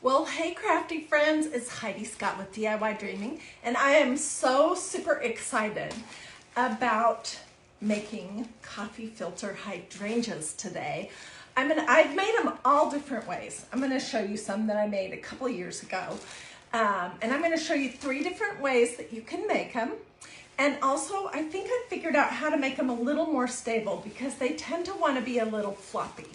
Well, hey crafty friends, it's Hiedi Scott with DiyDreaming, and I am so super excited about making coffee filter hydrangeas today. I've made them all different ways. I'm going to show you some that I made a couple years ago, and I'm going to show you 3 different ways that you can make them. And also, I think I figured out how to make them a little more stable because they tend to want to be a little floppy.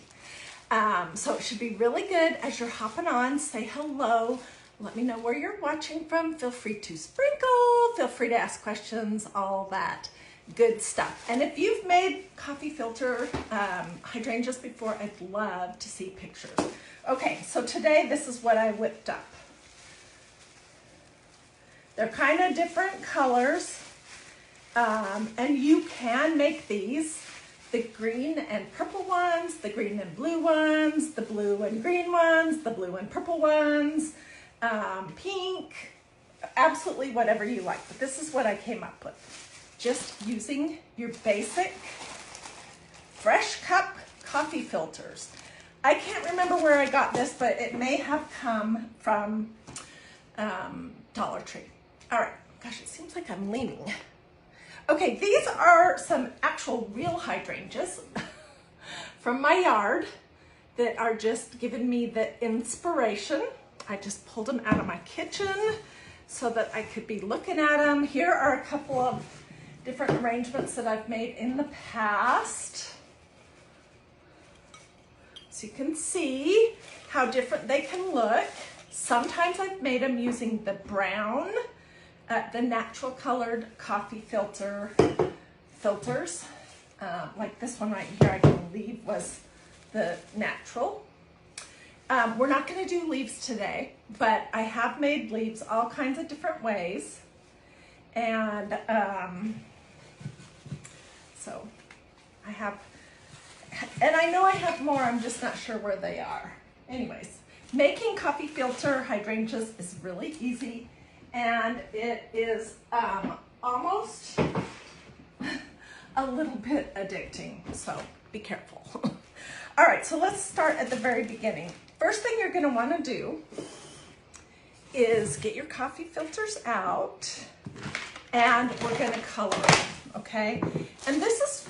So it should be really good as you're hopping on. Say hello. Let me know where you're watching from. Feel free to sprinkle. Feel free to ask questions, all that good stuff. And if you've made coffee filter hydrangeas before, I'd love to see pictures. Okay, so today this is what I whipped up. They're kind of different colors, and you can make these. The green and purple ones, the green and blue ones, the blue and green ones, the blue and purple ones, pink, absolutely whatever you like. But this is what I came up with. Just using your basic fresh cup coffee filters. I can't remember where I got this, but it may have come from Dollar Tree. All right, gosh, it seems like I'm leaning. Okay, these are some actual real hydrangeas from my yard that are just giving me the inspiration. I just pulled them out of my kitchen so that I could be looking at them. Here are a couple of different arrangements that I've made in the past. So you can see how different they can look. Sometimes I've made them using the brown, the natural colored coffee filters, like this one right here, I believe was the natural. We're not going to do leaves today, but I have made leaves all kinds of different ways. And so I have, and I know I have more, I'm just not sure where they are. Anyways, making coffee filter hydrangeas is really easy. And it is almost a little bit addicting, so be careful. All right, so let's start at the very beginning. First thing you're gonna wanna do is get your coffee filters out, and we're gonna color them, okay? And this is,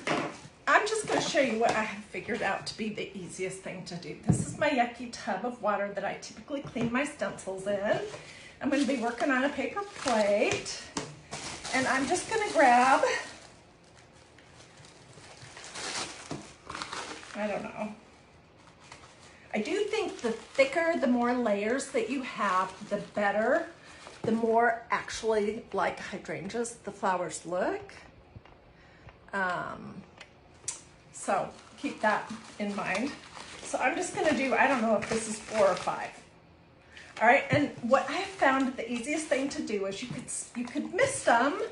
I'm just gonna show you what I have figured out to be the easiest thing to do. This is my yucky tub of water that I typically clean my stencils in. I'm going to be working on a paper plate, and I'm just going to grab, I don't know. I do think the thicker, the more layers that you have, the better, the more actually like hydrangeas the flowers look. So keep that in mind. So I'm just going to do, I don't know if this is 4 or 5. All right, and what I have found the easiest thing to do is you could mist them,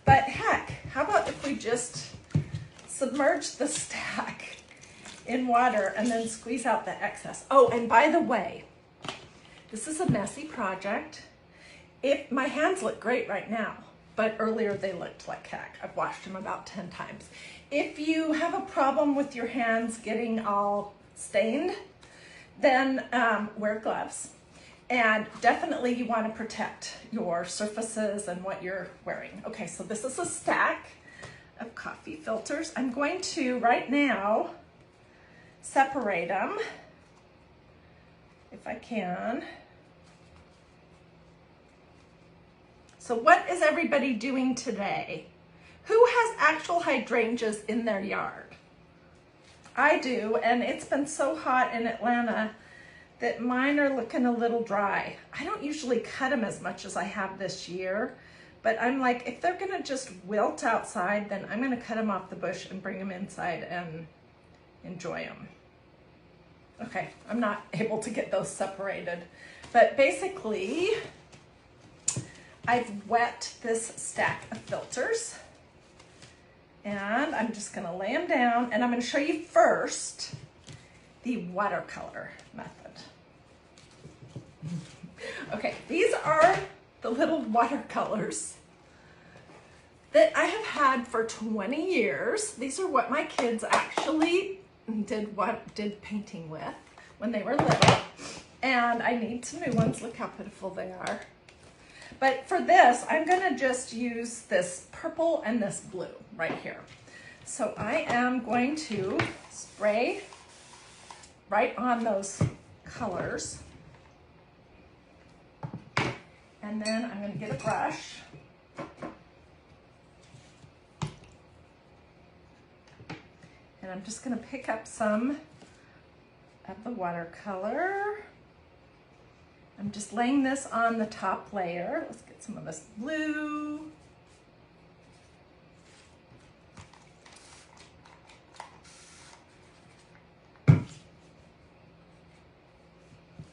but heck, how about if we just submerge the stack in water and then squeeze out the excess? Oh, and by the way, this is a messy project. My hands look great right now, but earlier they looked like heck. I've washed them about 10 times. If you have a problem with your hands getting all stained, then wear gloves. And definitely you want to protect your surfaces and what you're wearing. Okay, so this is a stack of coffee filters. I'm going to, right now, separate them, if I can. So what is everybody doing today? Who has actual hydrangeas in their yard? I do, and it's been so hot in Atlanta that mine are looking a little dry. I don't usually cut them as much as I have this year, but I'm like, if they're gonna just wilt outside, then I'm gonna cut them off the bush and bring them inside and enjoy them. Okay, I'm not able to get those separated, but basically, I've wet this stack of filters, and I'm just gonna lay them down, and I'm gonna show you first the watercolor method. Okay, these are the little watercolors that I have had for 20 years. These are what my kids actually did painting with when they were little. And I need some new ones. Look how pitiful they are. But for this, I'm gonna just use this purple and this blue right here. So I am going to spray right on those colors. And then I'm gonna get a brush. And I'm just gonna pick up some of the watercolor. I'm just laying this on the top layer. Let's get some of this blue.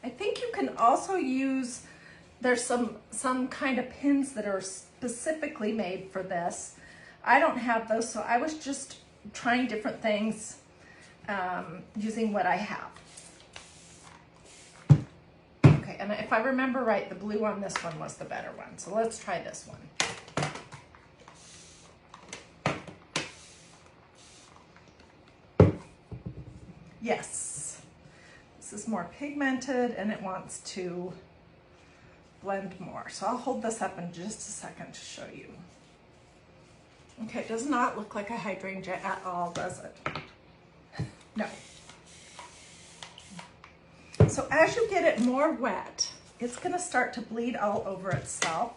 I think you can also use, there's some kind of pins that are specifically made for this. I don't have those, so I was just trying different things using what I have. Okay, and if I remember right, the blue on this one was the better one. So let's try this one. Yes, this is more pigmented and it wants to blend more. So I'll hold this up in just a second to show you. Okay, it does not look like a hydrangea at all, does it? No. So as you get it more wet, it's gonna start to bleed all over itself.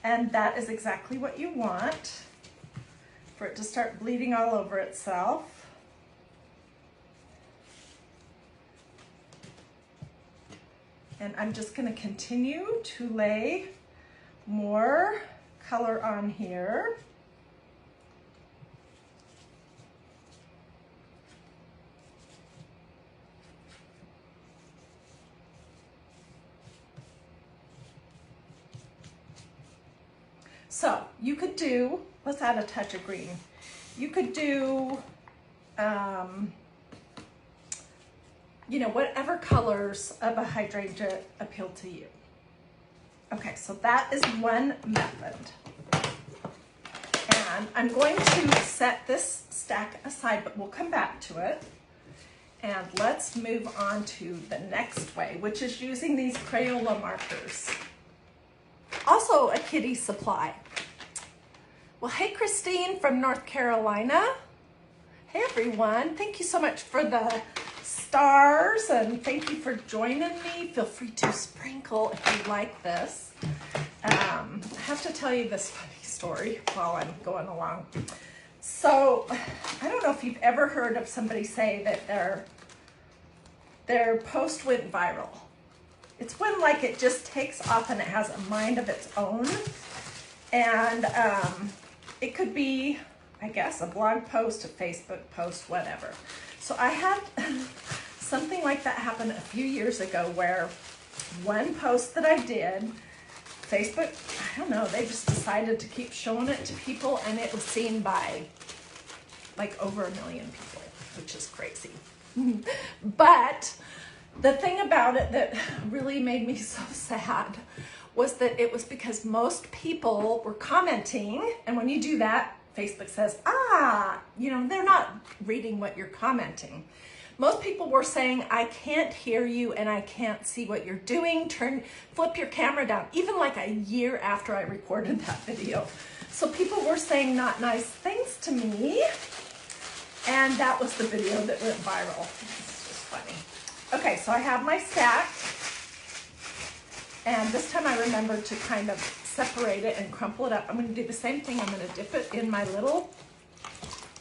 And that is exactly what you want, for it to start bleeding all over itself. And I'm just gonna continue to lay more color on here. So you could do, let's add a touch of green. You could do, you know, whatever colors of a hydrangea appeal to you. Okay, so that is one method. And I'm going to set this stack aside, but we'll come back to it. And let's move on to the next way, which is using these Crayola markers. Also a kiddie supply. Well, hey, Christine from North Carolina. Hey, everyone. Thank you so much for the stars and thank you for joining me. Feel free to sprinkle if you like this. I have to tell you this funny story while I'm going along. So I don't know if you've ever heard of somebody say that their post went viral. It's when like it just takes off and it has a mind of its own. And it could be, I guess, a blog post, a Facebook post, whatever. So I had something like that happen a few years ago where one post that I did, Facebook, I don't know, they just decided to keep showing it to people and it was seen by like over 1 million people, which is crazy. But the thing about it that really made me so sad was that it was because most people were commenting, and when you do that, Facebook says, you know, they're not reading what you're commenting. Most people were saying, I can't hear you and I can't see what you're doing. Flip your camera down, even like a year after I recorded that video. So people were saying not nice things to me, and that was the video that went viral. It's just funny. Okay, so I have my stack, and this time I remembered to kind of separate it and crumple it up. I'm going to do the same thing. I'm going to dip it in my little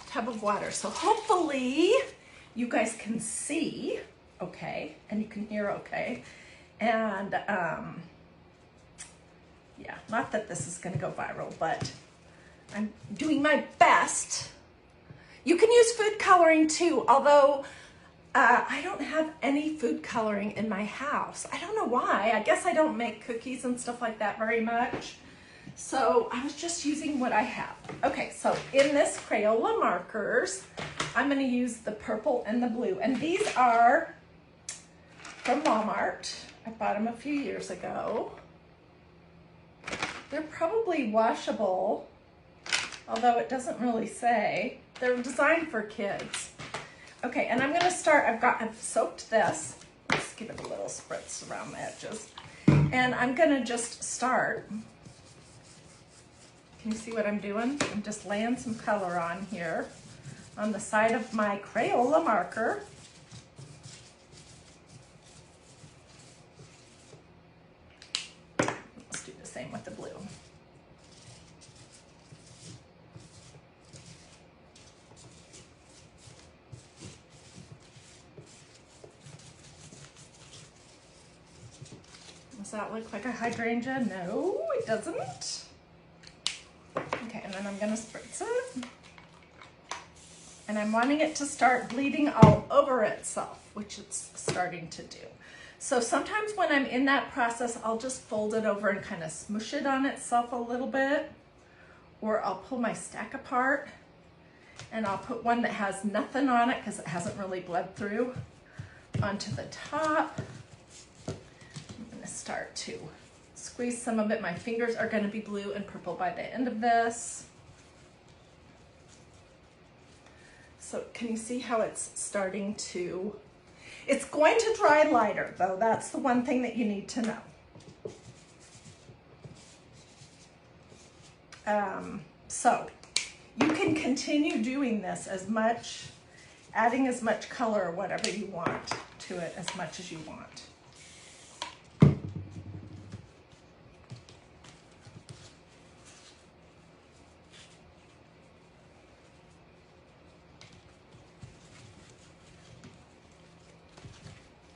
tub of water. So hopefully you guys can see okay, and you can hear okay. And yeah, not that this is going to go viral, but I'm doing my best. You can use food coloring too, although I don't have any food coloring in my house. I don't know why. I guess I don't make cookies and stuff like that very much. So I was just using what I have. Okay, so in this Crayola markers, I'm going to use the purple and the blue. And these are from Walmart. I bought them a few years ago. They're probably washable, although it doesn't really say. They're designed for kids. Okay, and I'm gonna start, I've soaked this. Let's give it a little spritz around the edges. And I'm gonna just start. Can you see what I'm doing? I'm just laying some color on here on the side of my Crayola marker. Let's do the same with the blue. Does that look like a hydrangea? No, it doesn't. Okay, and then I'm gonna spritz it. And I'm wanting it to start bleeding all over itself, which it's starting to do. So sometimes when I'm in that process, I'll just fold it over and kind of smoosh it on itself a little bit. Or I'll pull my stack apart and I'll put one that has nothing on it because it hasn't really bled through onto the top. Start to squeeze some of it. My fingers are going to be blue and purple by the end of this. So can you see how it's starting to, it's going to dry lighter though. That's the one thing that you need to know. So you can continue doing this as much, adding as much color or whatever you want to it as much as you want.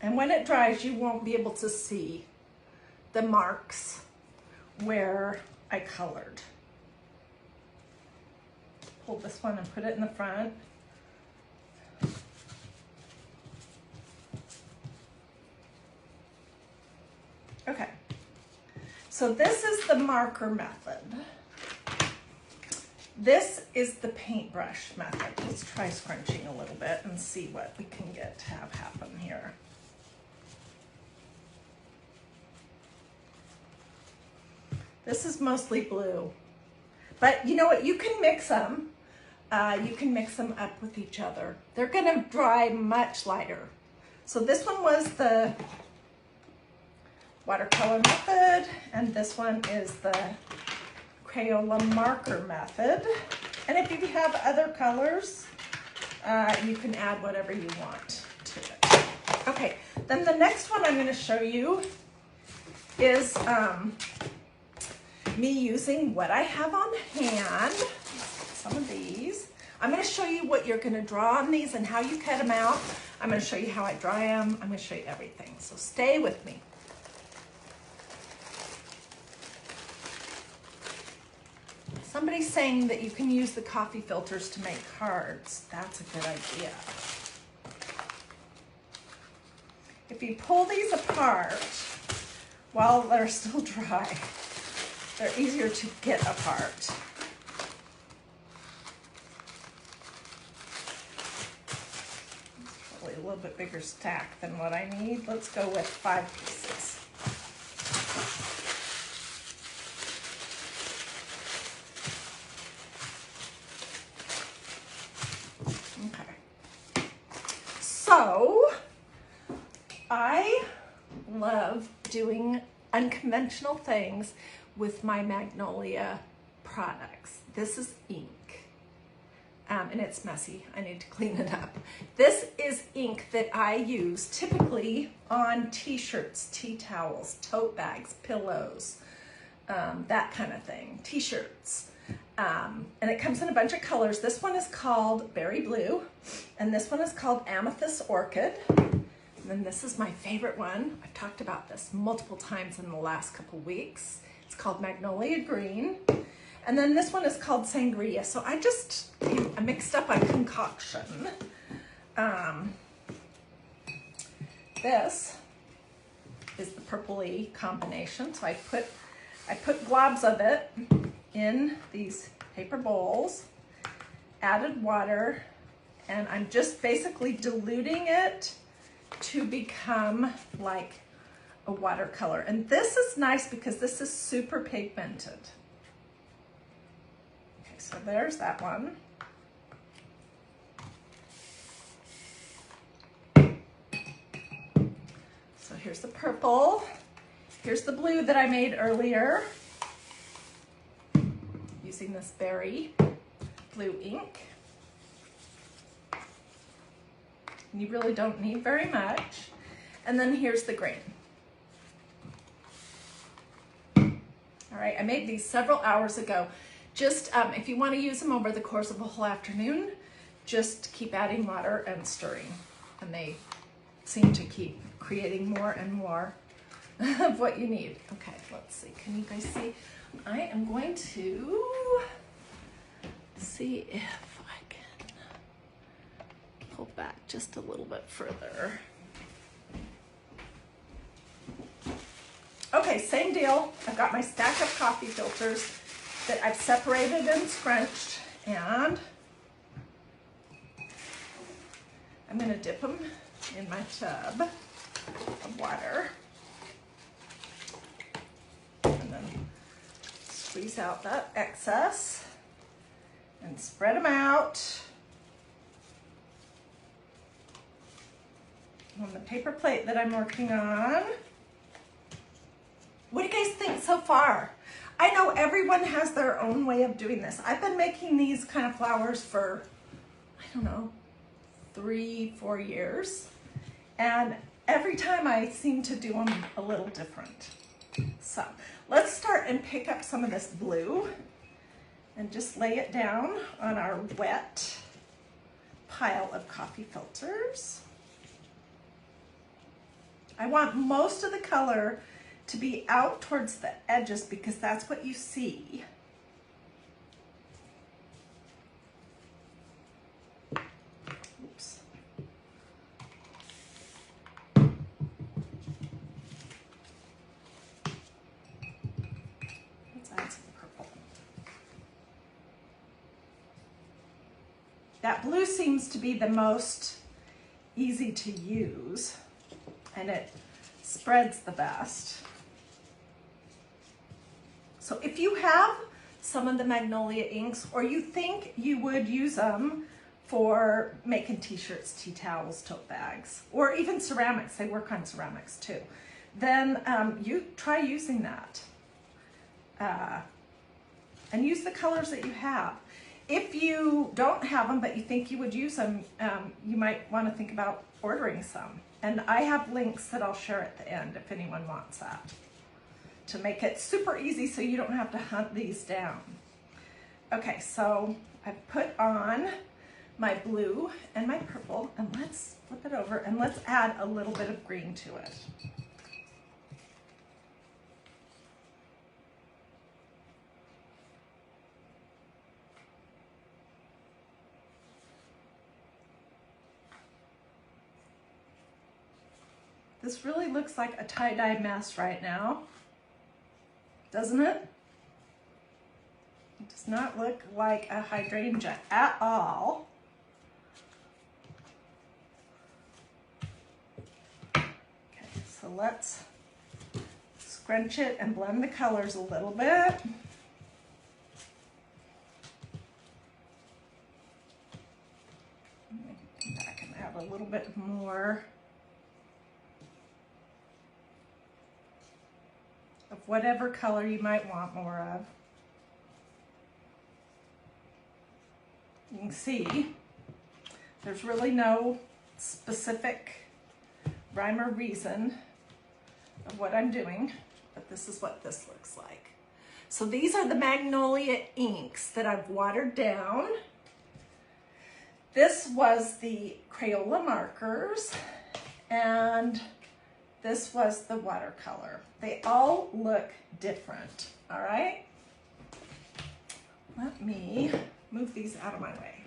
And when it dries, you won't be able to see the marks where I colored. Pull this one and put it in the front. Okay, so this is the marker method. This is the paintbrush method. Let's try scrunching a little bit and see what we can get to have happen here. This is mostly blue, but you know what? You can mix them. You can mix them up with each other. They're gonna dry much lighter. So this one was the watercolor method, and this one is the Crayola marker method. And if you have other colors, you can add whatever you want to it. Okay, then the next one I'm gonna show you is me using what I have on hand, some of these. I'm going to show you what you're going to draw on these and how you cut them out. I'm going to show you how I dry them. I'm going to show you everything. So stay with me. Somebody's saying that you can use the coffee filters to make cards. That's a good idea. If you pull these apart while they're still dry, they're easier to get apart. Probably a little bit bigger stack than what I need. Let's go with 5 pieces. Okay. So, I love doing unconventional things with my Magnolia products. This is ink, and it's messy. I need to clean it up. This is ink that I use typically on t-shirts, tea towels, tote bags, pillows, that kind of thing, t-shirts. And it comes in a bunch of colors. This one is called Berry Blue, and this one is called Amethyst Orchid. And then this is my favorite one. I've talked about this multiple times in the last couple weeks. It's called Magnolia Green. And then this one is called Sangria. So I mixed up a concoction. This is the purpley combination. So I put globs of it in these paper bowls, added water, and I'm just basically diluting it to become like a watercolor. And this is nice because this is super pigmented. Okay, so there's that one. here's the purple. Here's the blue that I made earlier using this berry blue ink. You really don't need very much. And then here's the green. All right, I made these several hours ago. Just if you want to use them over the course of a whole afternoon, just keep adding water and stirring. And they seem to keep creating more and more of what you need. Okay, let's see. Can you guys see? I am going to see if I can pull back just a little bit further. Okay, same deal. I've got my stack of coffee filters that I've separated and scrunched, and I'm going to dip them in my tub of water and then squeeze out that excess and spread them out on the paper plate that I'm working on. What do you guys think so far? I know everyone has their own way of doing this. I've been making these kind of flowers for, I don't know, 3-4 years. And every time I seem to do them a little different. So let's start and pick up some of this blue and just lay it down on our wet pile of coffee filters. I want most of the color to be out towards the edges because that's what you see. Oops. Let's add some purple. That blue seems to be the most easy to use, and it spreads the best. So if you have some of the Magnolia inks, or you think you would use them for making t-shirts, tea towels, tote bags, or even ceramics, they work on ceramics too, then you try using that. And use the colors that you have. If you don't have them, but you think you would use them, you might want to think about ordering some. And I have links that I'll share at the end if anyone wants that, to make it super easy so you don't have to hunt these down. Okay, so I've put on my blue and my purple, and let's flip it over and let's add a little bit of green to it. This really looks like a tie-dye mess right now, doesn't it? It does not look like a hydrangea at all. Okay, so let's scrunch it and blend the colors a little bit. Come back and add a little bit more of whatever color you might want more of. You can see there's really no specific rhyme or reason of what I'm doing, but this is what this looks like. So these are the Magnolia inks that I've watered down. This was the Crayola markers, and this was the watercolor. They all look different, all right? Let me move these out of my way.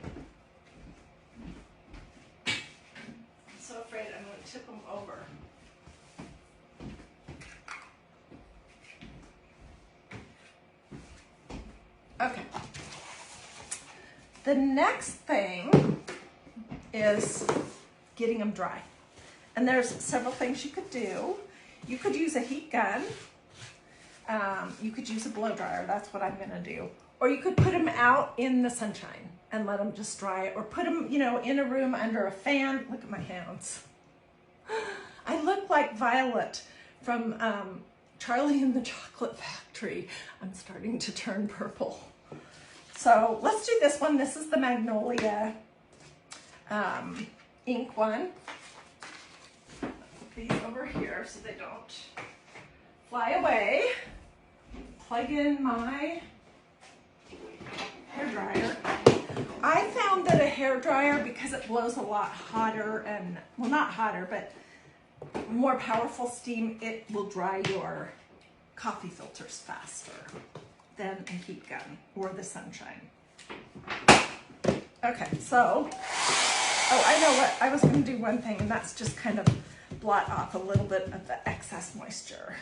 I'm so afraid I'm going to tip them over. Okay. The next thing is getting them dry. And there's several things you could do. You could use a heat gun. You could use a blow dryer. That's what I'm gonna do. Or you could put them out in the sunshine and let them just dry, or put them, you know, in a room under a fan. Look at my hands. I look like Violet from Charlie and the Chocolate Factory. I'm starting to turn purple. So let's do this one. This is the Magnolia ink one. Put these over here so they don't fly away. Plug in my hair dryer. I found that a hair dryer, because it blows a lot hotter and, well, not hotter, but more powerful steam, it will dry your coffee filters faster than a heat gun or the sunshine. Okay, so, oh, I know what, I was going to do one thing, and that's just kind of blot off a little bit of the excess moisture.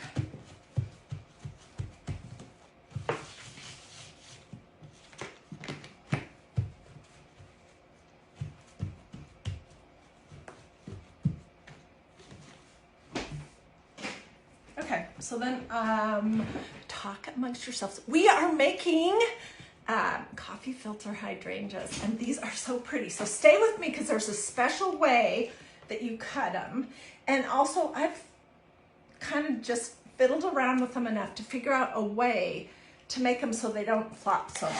Okay, so then talk amongst yourselves. We are making coffee filter hydrangeas, and these are so pretty. So stay with me, because there's a special way that you cut them. And also, I've kind of just fiddled around with them enough to figure out a way to make them so they don't flop so much.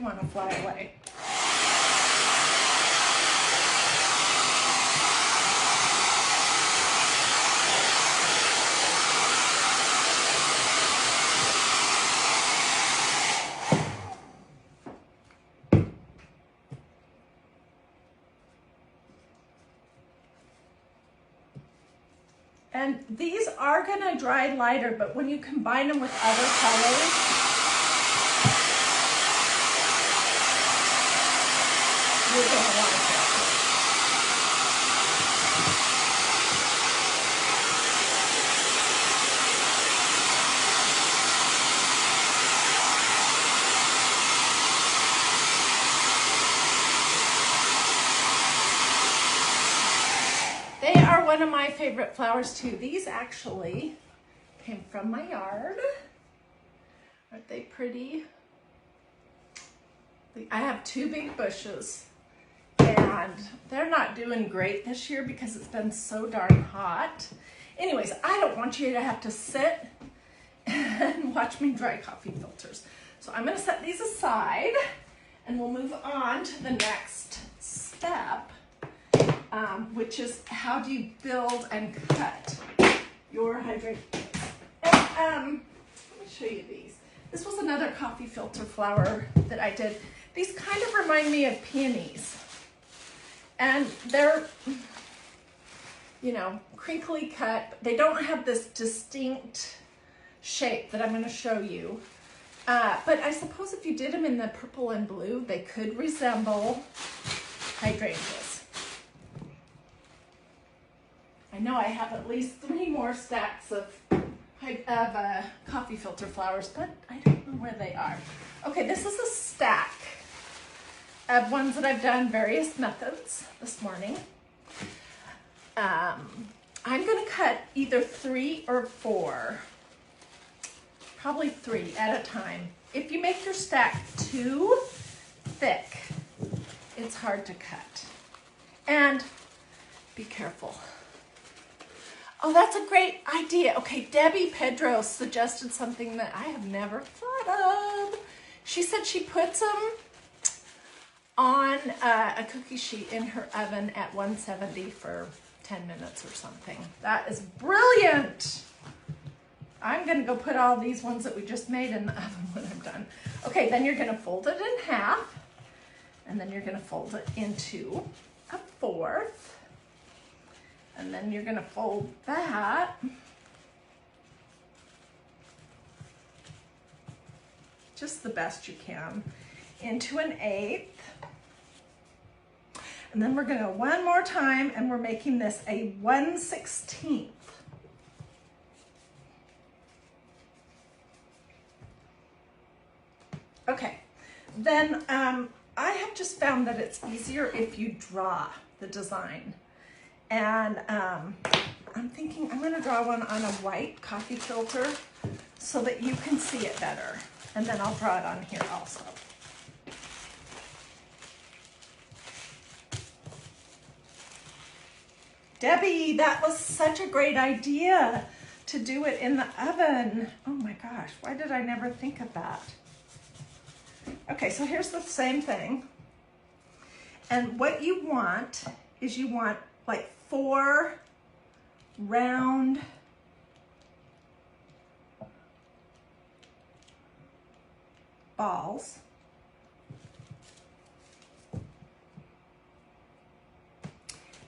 Want to fly away. And these are going to dry lighter, but when you combine them with other colors, you're going to like it. They are one of my favorite flowers too. These actually came from my yard. Aren't they pretty? I have 2 big bushes, and they're not doing great this year because it's been so darn hot. Anyways, I don't want you to have to sit and watch me dry coffee filters. So I'm going to set these aside, and we'll move on to the next step, which is how do you build and cut your hydrangeas. And let me show you these. This was another coffee filter flower that I did. These kind of remind me of peonies. And they're, you know, crinkly cut. They don't have this distinct shape that I'm going to show you. But I suppose if you did them in the purple and blue, they could resemble hydrangeas. I know I have at least 3 more stacks of coffee filter flowers, but I don't know where they are. Okay, this is a stack of ones that I've done various methods this morning. I'm going to cut either 3 or 4, probably 3 at a time. If you make your stack too thick, it's hard to cut. And be careful. Oh, that's a great idea. Okay, Debbie Pedro suggested something that I have never thought of. She said she puts them on a cookie sheet in her oven at 170 for 10 minutes or something. That is brilliant. I'm going to go put all these ones that we just made in the oven when I'm done. Okay, then you're going to fold it in half, and then you're going to fold it into a 1/4. And then you're going to fold that just the best you can into an 1/8. And then we're gonna go one more time, and we're making this a 1/16. Okay, then I have just found that it's easier if you draw the design. And I'm thinking I'm gonna draw one on a white coffee filter so that you can see it better. And then I'll draw it on here also. Debbie, that was such a great idea to do it in the oven. Oh my gosh, why did I never think of that? Okay, so here's the same thing. And what you want is you want like 4 round balls.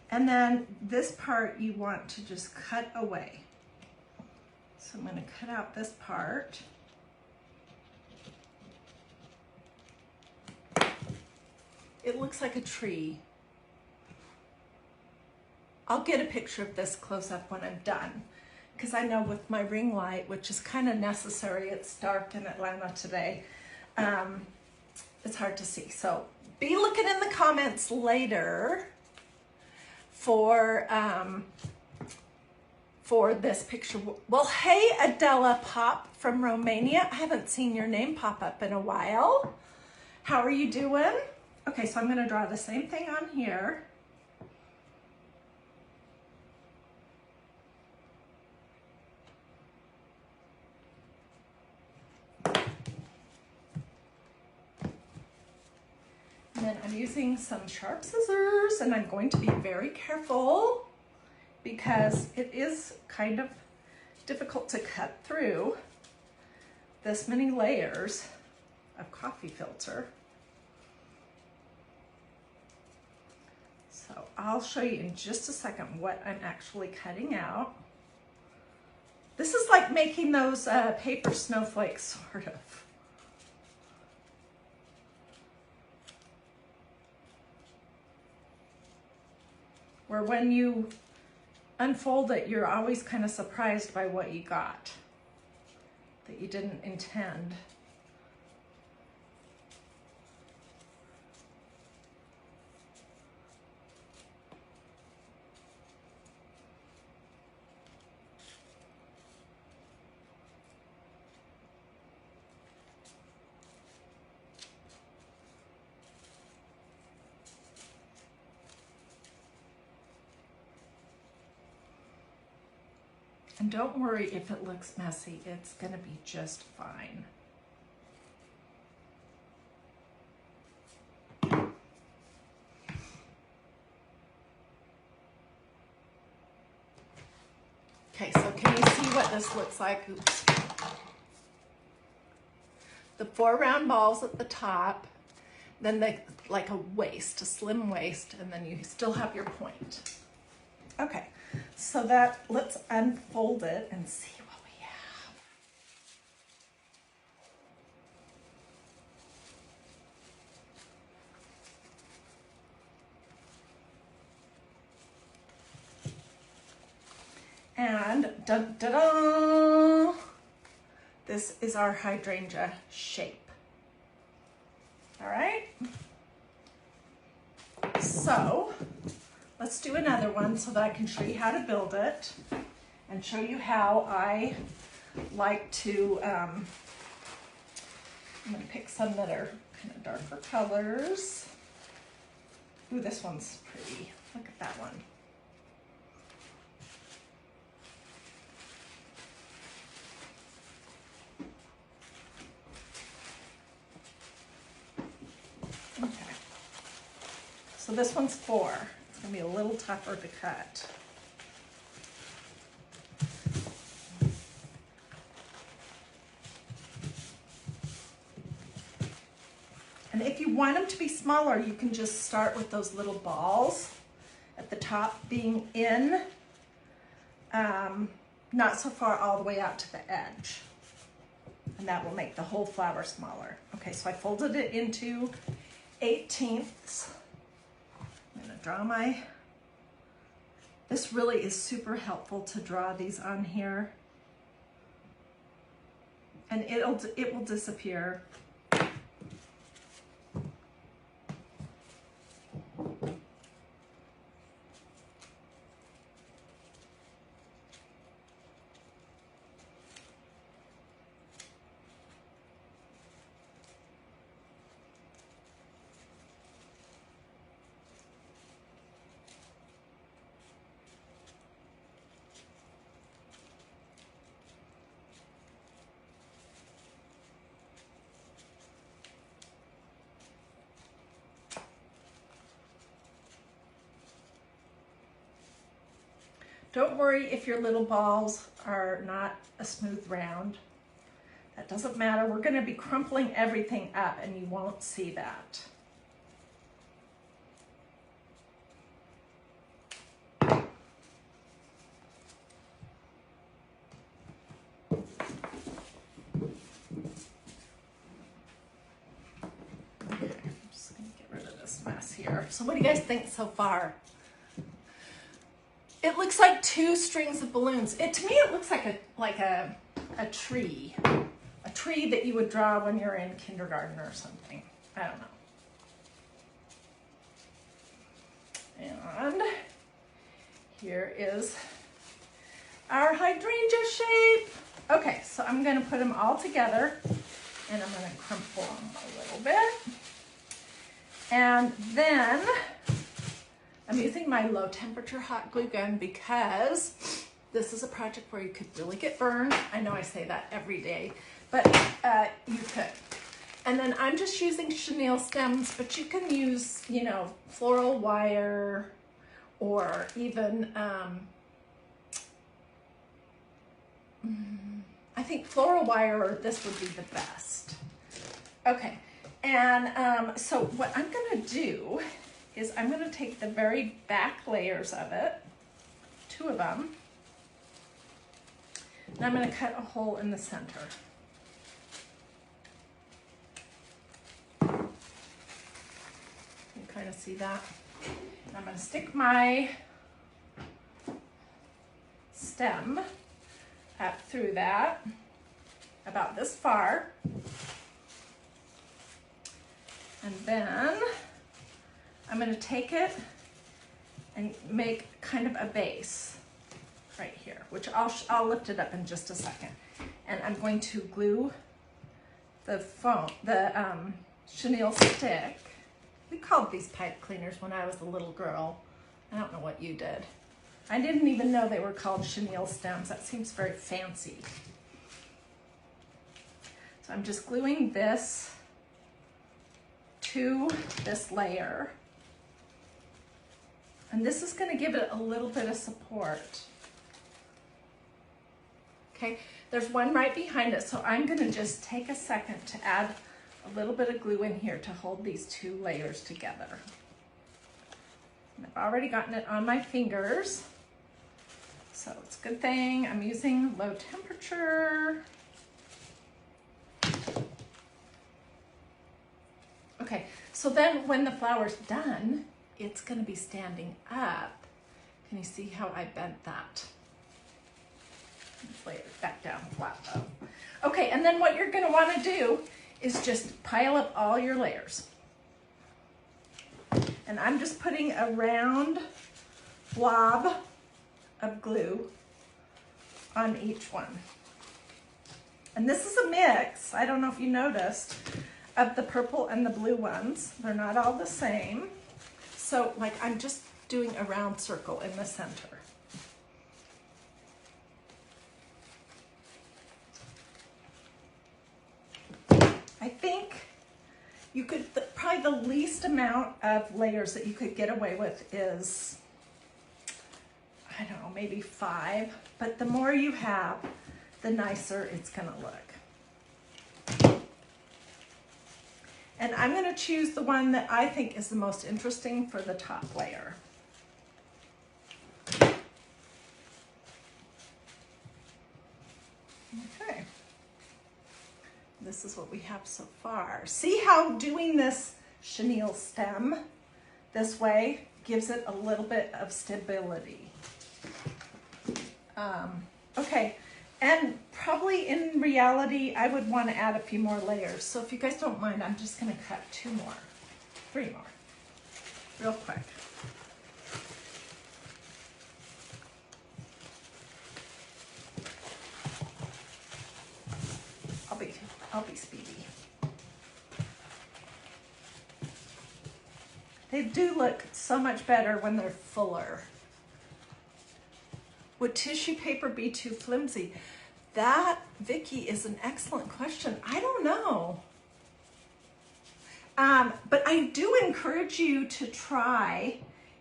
And then this part you want to just cut away. So I'm going to cut out this part. It looks like a tree. I'll get a picture of this close up when I'm done, because I know with my ring light, which is kind of necessary, it's dark in Atlanta today, it's hard to see. So be looking in the comments later for this picture. Well, hey, Adela Pop from Romania. I haven't seen your name pop up in a while. How are you doing? Okay, so I'm going to draw the same thing on here. And then I'm using some sharp scissors, and I'm going to be very careful because it is kind of difficult to cut through this many layers of coffee filter. So I'll show you in just a second what I'm actually cutting out. This is like making those paper snowflakes, sort of. Where when you unfold it, you're always kind of surprised by what you got that you didn't intend. And don't worry if it looks messy, it's gonna be just fine. Okay, so can you see what this looks like? Oops. The 4 round balls at the top, then like a waist, a slim waist, and then you still have your point. Okay, so let's unfold it and see what we have. And dun-da-da! This is our hydrangea shape. All right? So let's do another one so that I can show you how to build it and show you how I like to, I'm gonna pick some that are kind of darker colors. Ooh, this one's pretty. Look at that one. Okay. So this one's 4. It's gonna be a little tougher to cut. And if you want them to be smaller, you can just start with those little balls at the top being in, not so far all the way out to the edge. And that will make the whole flower smaller. Okay, so I folded it into 1/8. I'm gonna draw my, this really is super helpful to draw these on here. And it will disappear. Don't worry if your little balls are not a smooth round. That doesn't matter. We're going to be crumpling everything up and you won't see that. Okay, I'm just going to get rid of this mess here. So what do you guys think so far? It looks like 2 strings of balloons. To me, it looks like a tree that you would draw when you're in kindergarten or something. I don't know. And here is our hydrangea shape. Okay, so I'm going to put them all together, and I'm going to crumple them a little bit, and then I'm using my low temperature hot glue gun because this is a project where you could really get burned. I know I say that every day, but you could. And then I'm just using chenille stems, but you can use, you know, floral wire or even, I think floral wire or this would be the best. Okay, and so what I'm gonna do is I'm going to take the very back layers of it, 2 of them, and I'm going to cut a hole in the center. You kind of see that? And I'm going to stick my stem up through that, about this far, and then I'm going to take it and make kind of a base right here, which I'll lift it up in just a second. And I'm going to glue the chenille stick. We called these pipe cleaners when I was a little girl. I don't know what you did. I didn't even know they were called chenille stems. That seems very fancy. So I'm just gluing this to this layer. And this is going to give it a little bit of support. Okay, there's one right behind it, so I'm going to just take a second to add a little bit of glue in here to hold these 2 layers together. And I've already gotten it on my fingers, so it's a good thing I'm using low temperature. Okay, so then when the flower's done, it's going to be standing up. Can you see how I bent that? Let's lay it back down flat though. Okay, and then what you're going to want to do is just pile up all your layers. And I'm just putting a round blob of glue on each one. And this is a mix, I don't know if you noticed, of the purple and the blue ones. They're not all the same. So like I'm just doing a round circle in the center. I think you could, probably the least amount of layers that you could get away with is, I don't know, maybe 5. But the more you have, the nicer it's gonna look. And I'm going to choose the one that I think is the most interesting for the top layer. Okay. This is what we have so far. See how doing this chenille stem this way gives it a little bit of stability. Okay, and probably in reality, I would want to add a few more layers. So if you guys don't mind, I'm just going to cut 3 more, real quick. I'll be speedy. They do look so much better when they're fuller. Would tissue paper be too flimsy? That, Vicky, is an excellent question. I don't know. But I do encourage you to try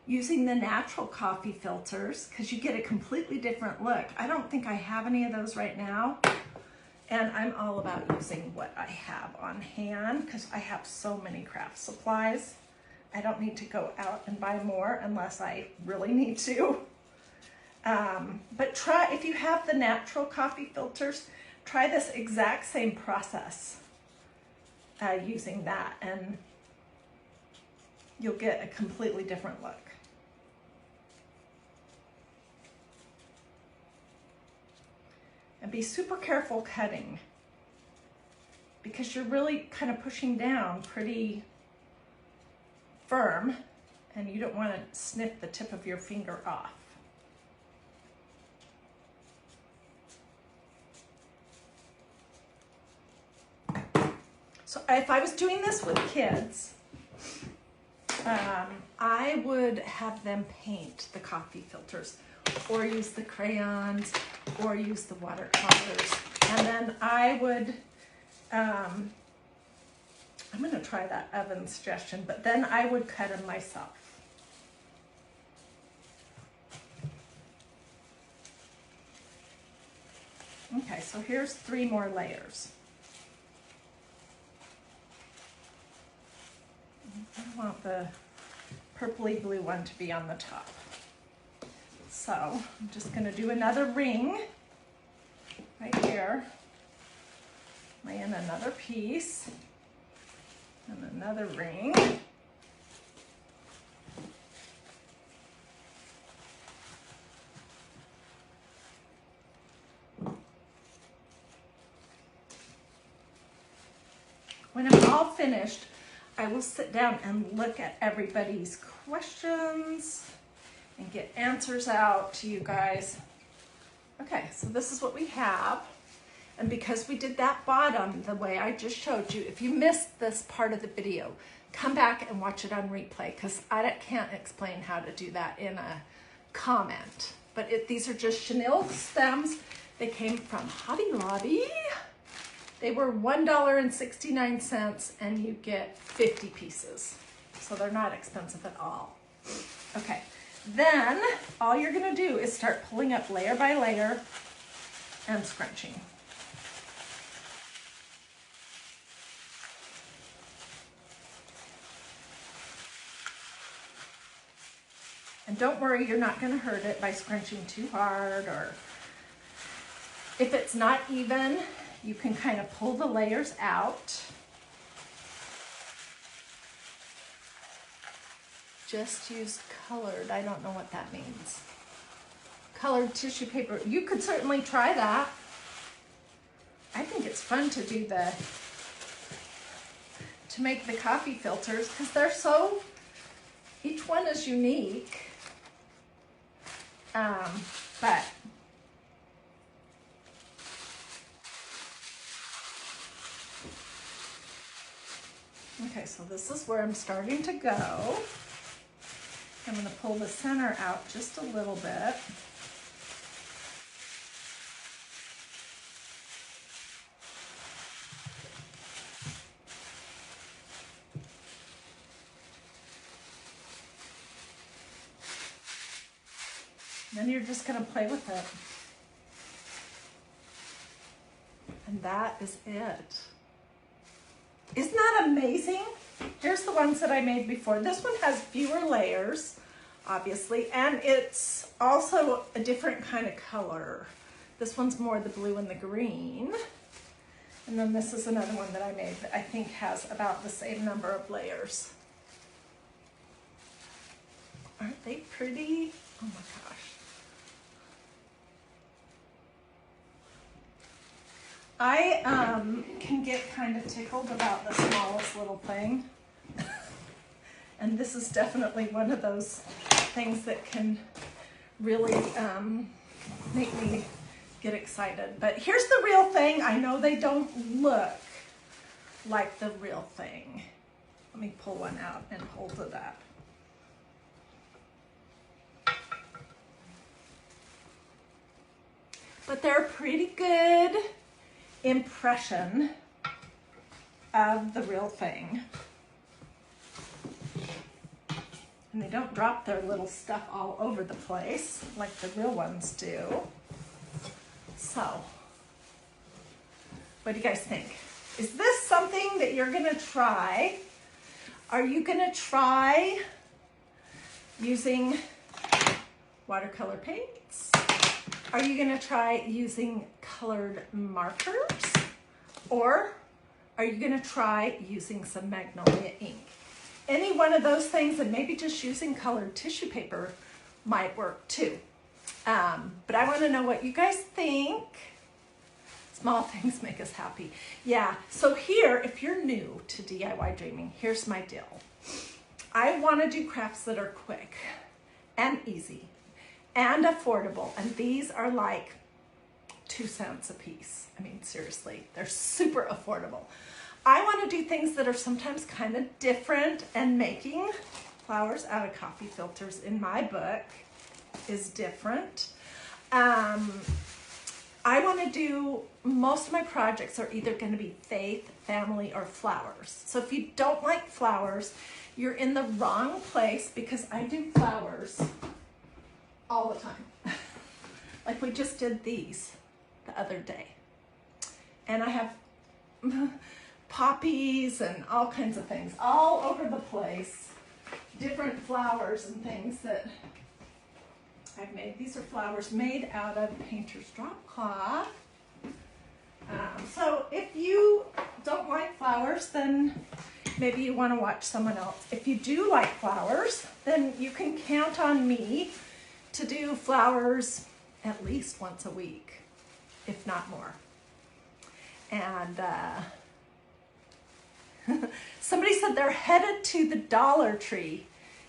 using the natural coffee filters because you get a completely different look. I don't think I have any of those right now. And I'm all about using what I have on hand because I have so many craft supplies. I don't need to go out and buy more unless I really need to. But try, if you have the natural coffee filters, try this exact same process using that and you'll get a completely different look. And be super careful cutting because you're really kind of pushing down pretty firm and you don't want to snip the tip of your finger off. So if I was doing this with kids, I would have them paint the coffee filters or use the crayons or use the watercolors. And then I would, I'm gonna try that oven suggestion, but then I would cut them myself. Okay, so here's 3 more layers. I want the purpley blue one to be on the top. So I'm just going to do another ring right here. Lay in another piece and another ring. When I'm all finished, I will sit down and look at everybody's questions and get answers out to you guys. Okay, so this is what we have. And because we did that bottom the way I just showed you, if you missed this part of the video, come back and watch it on replay because I can't explain how to do that in a comment. But these are just chenille stems. They came from Hobby Lobby. They were $1.69 and you get 50 pieces. So they're not expensive at all. Okay, then all you're gonna do is start pulling up layer by layer and scrunching. And don't worry, you're not gonna hurt it by scrunching too hard, or if it's not even, you can kind of pull the layers out. Just use colored, I don't know what that means. Colored tissue paper, you could certainly try that. I think it's fun to do to make the coffee filters because they're so, each one is unique. But okay, so this is where I'm starting to go. I'm going to pull the center out just a little bit. Then you're just going to play with it. And that is it. Isn't that amazing? Here's the ones that I made before. This one has fewer layers, obviously, and it's also a different kind of color. This one's more the blue and the green. And then this is another one that I made that I think has about the same number of layers. Aren't they pretty? Oh my gosh. I can get kind of tickled about the smallest little thing. And this is definitely one of those things that can really make me get excited. But here's the real thing. I know they don't look like the real thing. Let me pull one out and hold it up. But they're a pretty good impression of the real thing. And they don't drop their little stuff all over the place like the real ones do. So, what do you guys think? Is this something that you're gonna try? Are you gonna try using watercolor paints? Are you gonna try using colored markers? Or are you gonna try using some Magnolia ink? Any one of those things, and maybe just using colored tissue paper might work too. But I wanna know what you guys think. Small things make us happy. Yeah, so here, if you're new to DIY Dreaming, here's my deal. I wanna do crafts that are quick and easy and affordable, and these are like 2 cents a piece. I mean, seriously, they're super affordable. I want to do things that are sometimes kind of different, and making flowers out of coffee filters in my book is different. I want to do, most of my projects are either going to be faith, family, or flowers. So if you don't like flowers, you're in the wrong place, because I do flowers all the time. Like we just did these the other day. And I have poppies and all kinds of things all over the place. Different flowers and things that I've made. These are flowers made out of painter's drop cloth. So if you don't like flowers, then maybe you want to watch someone else. If you do like flowers, then you can count on me to do flowers at least once a week, if not more. And somebody said they're headed to the Dollar Tree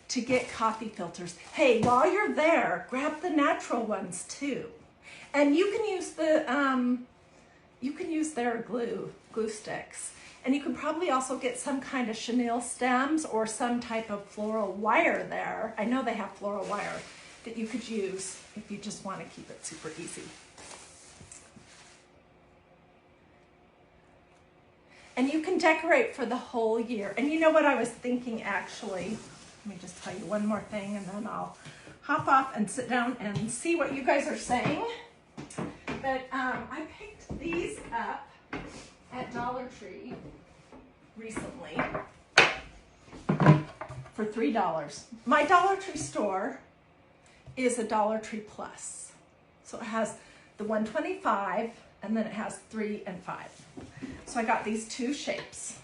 to get coffee filters. Hey, while you're there, grab the natural ones too. And you can use their glue sticks. And you can probably also get some kind of chenille stems or some type of floral wire there. I know they have floral wire that you could use if you just want to keep it super easy. And you can decorate for the whole year. And you know what I was thinking, actually? Let me just tell you one more thing, and then I'll hop off and sit down and see what you guys are saying. But I picked these up at Dollar Tree recently for $3. My Dollar Tree store is a Dollar Tree Plus. So it has the 125, and then it has 3 and 5. So I got these 2 shapes.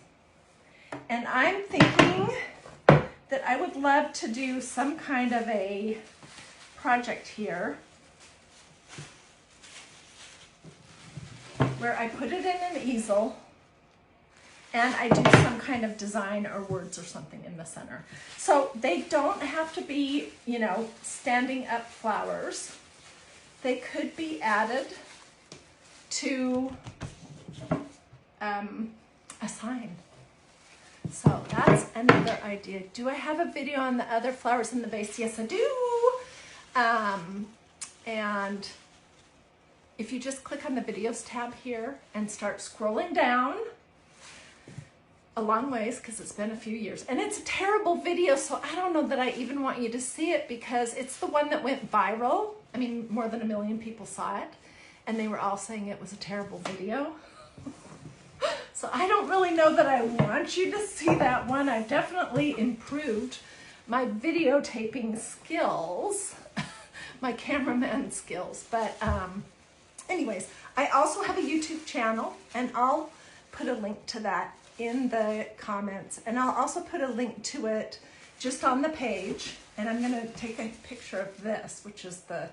And I'm thinking that I would love to do some kind of a project here where I put it in an easel and I do some kind of design or words or something in the center. So they don't have to be, you know, standing up flowers. They could be added to a sign. So that's another idea. Do I have a video on the other flowers in the vase? Yes, I do. And if you just click on the videos tab here and start scrolling down a long ways, because it's been a few years, and it's a terrible video, so I don't know that I even want you to see it, because it's the one that went viral. I mean, more than 1 million people saw it, and they were all saying it was a terrible video. So I don't really know that I want you to see that one. I've definitely improved my videotaping skills, my cameraman skills. But anyways, I also have a YouTube channel, and I'll put a link to that in the comments. And I'll also put a link to it just on the page And I'm gonna take a picture of this, which is the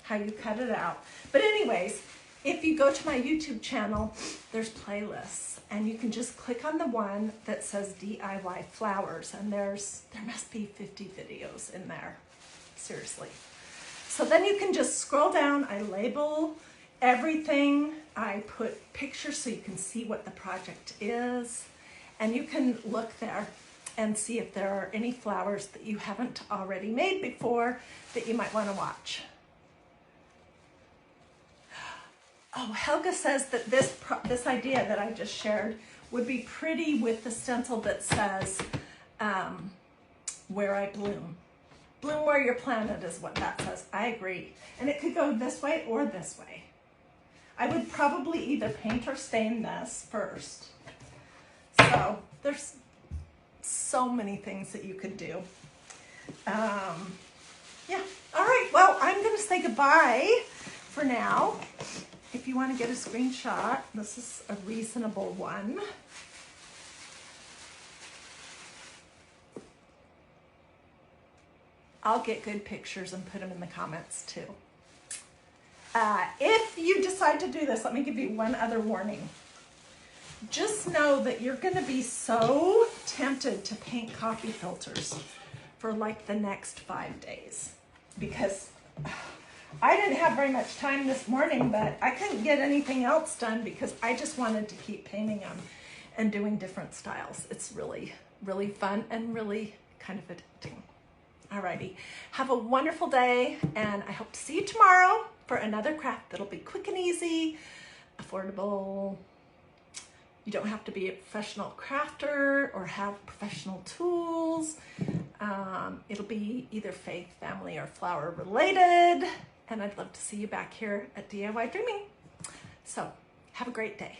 how you cut it out. But anyways, if you go to my YouTube channel, there's playlists, and you can just click on the one that says DIY flowers, and there must be 50 videos in there, seriously. So then you can just scroll down. I label everything. I put pictures so you can see what the project is, and you can look there and see if there are any flowers that you haven't already made before that you might want to watch. Oh, Helga says that this idea that I just shared would be pretty with the stencil that says, where I bloom. Bloom where you're planted is what that says. I agree. And it could go this way or this way. I would probably either paint or stain this first. So there's so many things that you could do. Yeah. All right. Well, I'm going to say goodbye for now. If you want to get a screenshot, this is a reasonable one. I'll get good pictures and put them in the comments too. If you decide to do this, let me give you one other warning. Just know that you're going to be so tempted to paint coffee filters for like the next 5 days, because I didn't have very much time this morning, but I couldn't get anything else done because I just wanted to keep painting them and doing different styles. It's really, really fun and really kind of addicting. Alrighty, have a wonderful day, and I hope to see you tomorrow for another craft that'll be quick and easy, affordable. You don't have to be a professional crafter or have professional tools. It'll be either faith, family, or flower related. And I'd love to see you back here at DIY Dreaming. So have a great day.